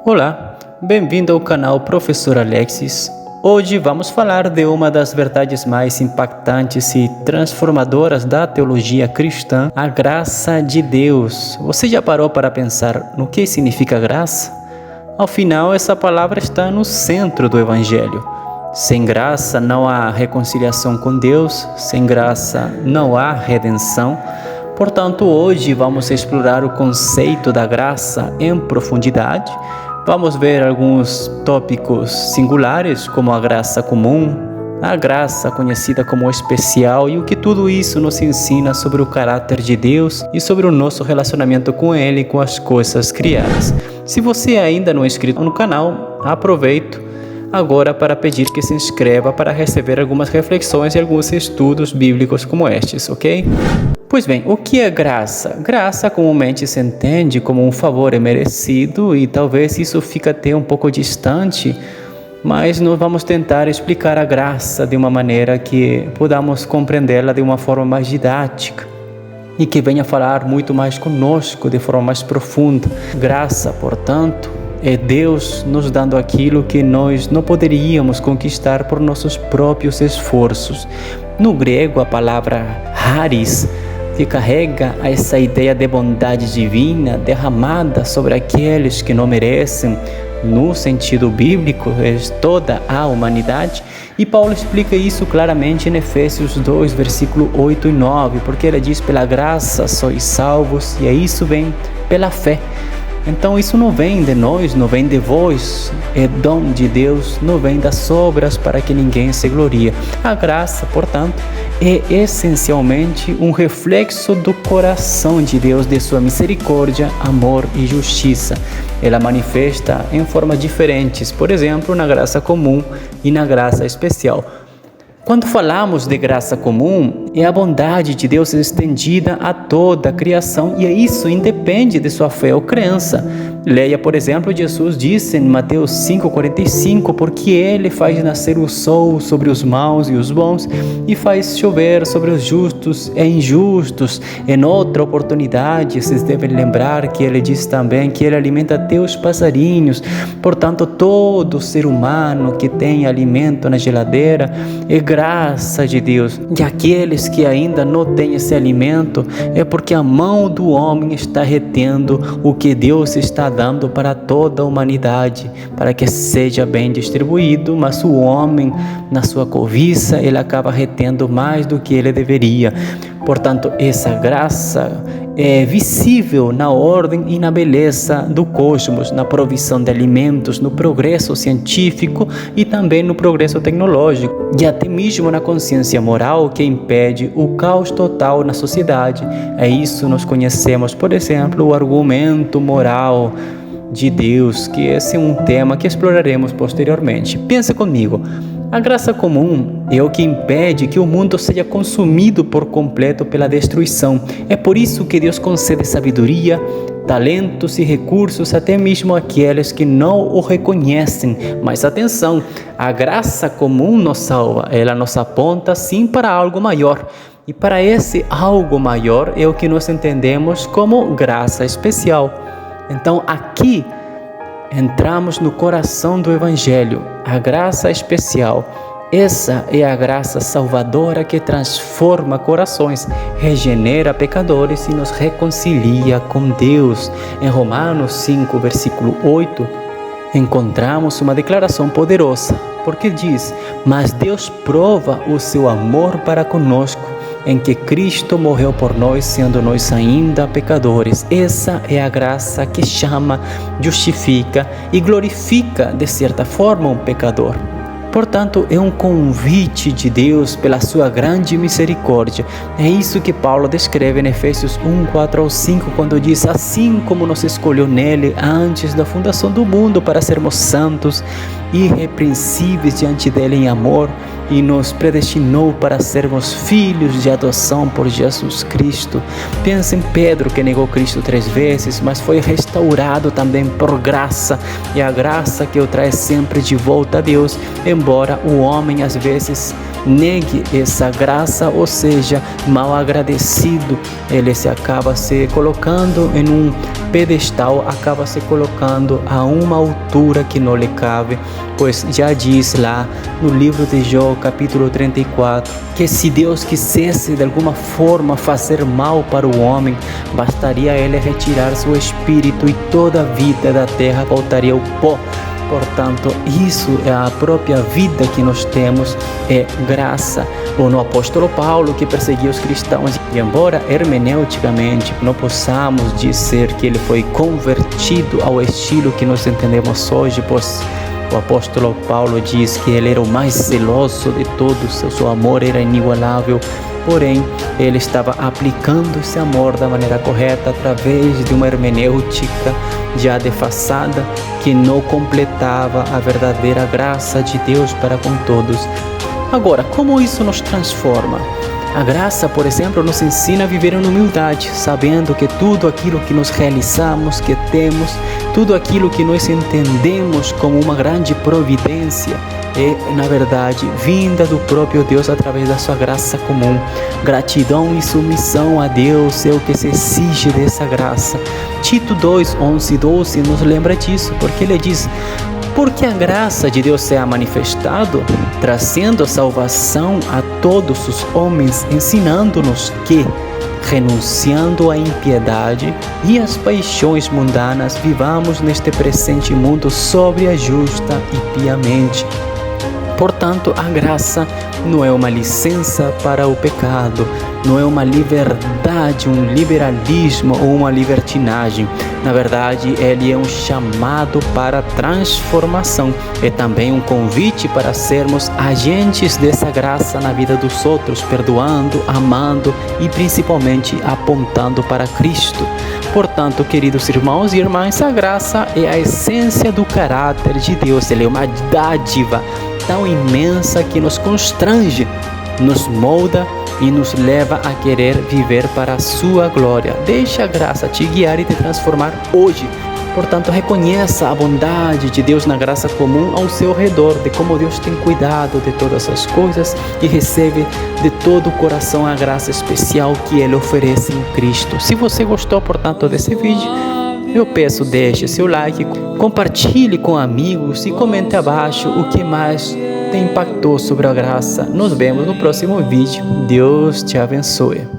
Olá, bem-vindo ao canal Professor Alexis. Hoje vamos falar de uma das verdades mais impactantes e transformadoras da teologia cristã, a graça de Deus. Você já parou para pensar no que significa graça? Ao final, essa palavra está no centro do Evangelho. Sem graça não há reconciliação com Deus, sem graça não há redenção. Portanto, hoje vamos explorar o conceito da graça em profundidade. Vamos ver alguns tópicos singulares, como a graça comum, a graça conhecida como especial e o que tudo isso nos ensina sobre o caráter de Deus e sobre o nosso relacionamento com Ele e com as coisas criadas. Se você ainda não é inscrito no canal, aproveito agora para pedir que se inscreva para receber algumas reflexões e alguns estudos bíblicos como estes, ok? Pois bem, o que é graça? Graça comumente se entende como um favor imerecido e talvez isso fique até um pouco distante, mas nós vamos tentar explicar a graça de uma maneira que podamos compreendê-la de uma forma mais didática e que venha falar muito mais conosco de forma mais profunda. Graça, portanto, é Deus nos dando aquilo que nós não poderíamos conquistar por nossos próprios esforços. No grego, a palavra charis que carrega essa ideia de bondade divina derramada sobre aqueles que não merecem, no sentido bíblico, é toda a humanidade. E Paulo explica isso claramente em Efésios 2, versículo 8 e 9, porque ele diz: pela graça sois salvos, e isso vem pela fé. Então isso não vem de nós, não vem de vós, é dom de Deus, não vem das obras para que ninguém se glorie. A graça, portanto, é essencialmente um reflexo do coração de Deus, de sua misericórdia, amor e justiça. Ela manifesta em formas diferentes, por exemplo, na graça comum e na graça especial. Quando falamos de graça comum, é a bondade de Deus estendida a toda a criação e isso independe de sua fé ou crença. Leia, por exemplo, Jesus disse em Mateus 5,45, porque Ele faz nascer o sol sobre os maus e os bons e faz chover sobre os justos e injustos. Em outra oportunidade, vocês devem lembrar que Ele diz também que Ele alimenta até os passarinhos. Portanto, todo ser humano que tem alimento na geladeira é graça de Deus. E aqueles que ainda não têm esse alimento é porque a mão do homem está retendo o que Deus está dando para toda a humanidade, para que seja bem distribuído, mas o homem, na sua cobiça, ele acaba retendo mais do que ele deveria. Portanto, essa graça é visível na ordem e na beleza do cosmos, na provisão de alimentos, no progresso científico e também no progresso tecnológico, e até mesmo na consciência moral que impede o caos total na sociedade. É isso nós conhecemos, por exemplo, o argumento moral de Deus, que esse é um tema que exploraremos posteriormente. Pensa comigo. A graça comum é o que impede que o mundo seja consumido por completo pela destruição. É por isso que Deus concede sabedoria, talentos e recursos até mesmo àqueles que não o reconhecem. Mas atenção, a graça comum nos salva, ela nos aponta sim para algo maior. E para esse algo maior é o que nós entendemos como graça especial. Então aqui entramos no coração do Evangelho, a graça especial. Essa é a graça salvadora que transforma corações, regenera pecadores e nos reconcilia com Deus. Em Romanos 5, versículo 8, encontramos uma declaração poderosa, porque diz: mas Deus prova o seu amor para conosco, em que Cristo morreu por nós, sendo nós ainda pecadores. Essa é a graça que chama, justifica e glorifica, de certa forma, um pecador. Portanto, é um convite de Deus pela sua grande misericórdia. É isso que Paulo descreve em Efésios 1, 4 ao 5, quando diz: assim como nos escolheu nele antes da fundação do mundo para sermos santos irrepreensíveis diante dele em amor e nos predestinou para sermos filhos de adoção por Jesus Cristo. Pensa em Pedro, que negou Cristo 3 vezes, mas foi restaurado também por graça, e a graça que o traz sempre de volta a Deus, embora o homem às vezes negue essa graça, ou seja, mal agradecido, ele se acaba se colocando em um pedestal, acaba se colocando a uma altura que não lhe cabe, pois já diz lá no livro de Jó, capítulo 34, que se Deus quisesse de alguma forma fazer mal para o homem, bastaria ele retirar seu espírito e toda a vida da terra voltaria ao pó. Portanto, isso é a própria vida que nós temos, é graça. Ou no apóstolo Paulo, que perseguia os cristãos, e embora hermeneuticamente não possamos dizer que ele foi convertido ao estilo que nós entendemos hoje, pois o apóstolo Paulo diz que ele era o mais zeloso de todos, o seu amor era inigualável, porém ele estava aplicando esse amor da maneira correta através de uma hermenêutica já defasada, que não completava a verdadeira graça de Deus para com todos. Agora, como isso nos transforma? A graça, por exemplo, nos ensina a viver em humildade, sabendo que tudo aquilo que nós realizamos, que temos, tudo aquilo que nós entendemos como uma grande providência, é, na verdade, vinda do próprio Deus através da sua graça comum. Gratidão e submissão a Deus é o que se exige dessa graça. Tito 2, 11 e 12 nos lembra disso, porque ele diz: porque a graça de Deus se ha manifestado, trazendo salvação a todos os homens, ensinando-nos que, renunciando à impiedade e às paixões mundanas, vivamos neste presente mundo sóbria, justa e piamente. Portanto, a graça não é uma licença para o pecado, não é uma liberdade, um liberalismo ou uma libertinagem. Na verdade, ele é um chamado para transformação. É também um convite para sermos agentes dessa graça na vida dos outros, perdoando, amando e principalmente apontando para Cristo. Portanto, queridos irmãos e irmãs, a graça é a essência do caráter de Deus. Ele é uma dádiva tão imensa que nos constrange, nos molda e nos leva a querer viver para a sua glória. Deixa a graça te guiar e te transformar hoje. Portanto, reconheça a bondade de Deus na graça comum ao seu redor, de como Deus tem cuidado de todas as coisas, e recebe de todo o coração a graça especial que Ele oferece em Cristo. Se você gostou, portanto, desse vídeo, eu peço, deixe seu like, compartilhe com amigos e comente abaixo o que mais te impactou sobre a graça. Nos vemos no próximo vídeo. Deus te abençoe.